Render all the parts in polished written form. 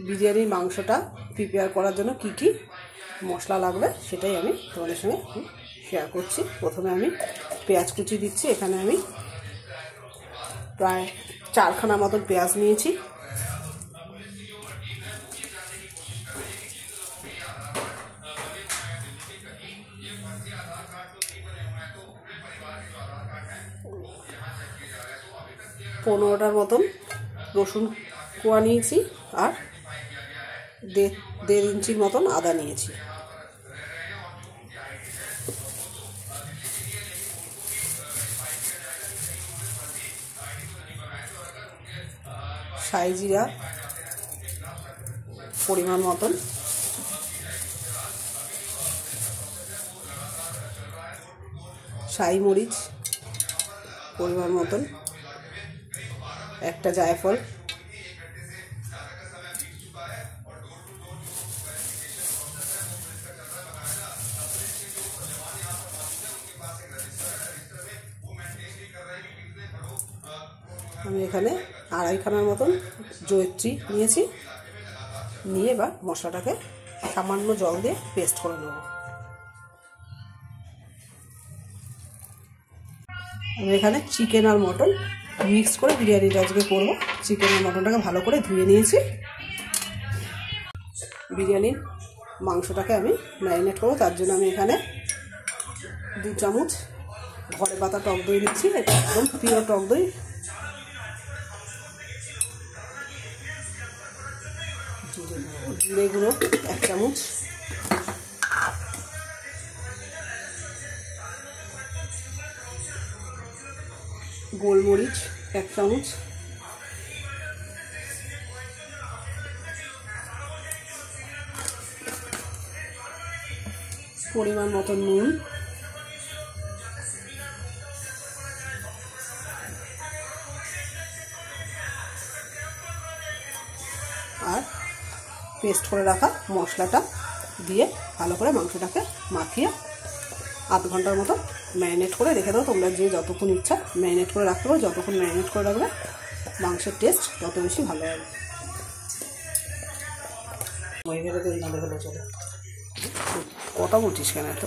বিরিয়ানির মাংসটা প্রিপেয়ার করার জন্য কি কি মশলা লাগবে সেটাই আমি তোমাদের সঙ্গে শেয়ার করছি। প্রথমে আমি পেঁয়াজ কুচি দিচ্ছি। এখানে আমি প্রায় 4খানা মতন পেঁয়াজ নিয়েছি। পনেরোটার মতন রসুন কোয়া নিয়েছি আর 1.5 ইঞ্চির মতন আদা নিয়েছি। শাহি জিরা পরিমাণ মতন, শাহি মরিচ পরিমাণ মতন, একটা জায়ফল, আমি এখানে 2.5খানার মতন জয়িত্রী নিয়েছি। নিয়ে এবার মশলাটাকে সামান্য জল দিয়ে পেস্ট করে নেব। আমি এখানে চিকেন আর মটন মিক্স করে বিরিয়ানিটা আজকে করবো। চিকেন আর মটনটাকে ভালো করে ধুয়ে নিয়েছি। বিরিয়ানির মাংসটাকে আমি ম্যারিনেট করবো, তার জন্য আমি এখানে 2 চামচ ঘরে পাতা টক দই নিচ্ছি। এটা একদম পিওর টক দই। জিরে গুঁড়ো 1 চামচ, গোলমরিচ 1 চামচ, পরিমাণ মতো নুন, আর পেস্ট করে রাখা মশলাটা দিয়ে ভালো করে মাংসটাকে মাখিয়ে 1/2 ঘন্টার মতো ম্যারিনেট করে রেখে দাও। তোমরা যে যতক্ষণ ইচ্ছা ম্যারিনেট করে রাখতে পারো। যতক্ষণ ম্যারিনেট করে রাখবে মাংসের টেস্ট তত বেশি ভালো হবে। কটা বলছিস কেন এত?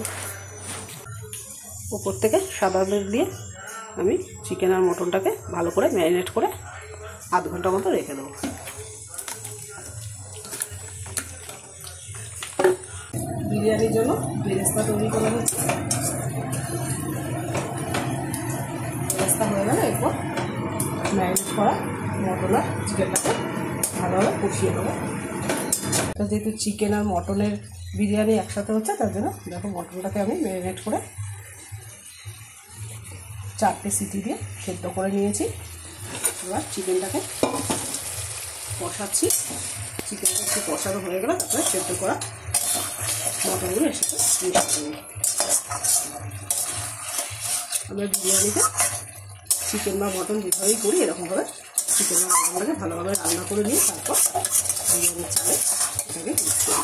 উপর থেকে সাদা তেল দিয়ে আমি চিকেন আর মটনটাকে ভালো করে ম্যারিনেট করে 1/2 ঘন্টা মতো রেখে দেবো। বিরিয়ানির জন্য বেরেস্তা তৈরি করে হচ্ছে। বেরেস্তা হয়ে গেলে এরপর ম্যারিনেট করা মটন আর চিকেনটাকে ভালোভাবে কষিয়ে নেবো। তো যেহেতু চিকেন আর মটনের বিরিয়ানি একসাথে হচ্ছে, তার জন্য দেখো মটনটাকে আমি ম্যারিনেট করে 4টে সিটি দিয়ে সেদ্ধ করে নিয়েছি। এবার চিকেনটাকে কষাচ্ছি। চিকেনটা একটু কষানো হয়ে গেলে তারপরে সেদ্ধ করা মটনগুলো এর সাথে মিক্স করব। আমরা বিরিয়ানিতে চিকেন বা মটন যেভাবেই করি এরকমভাবে চিকেন বা মটনটাকে ভালোভাবে রান্না করে নিয়ে তারপর বিরিয়ানির চালে এটাকে মিক্স করি।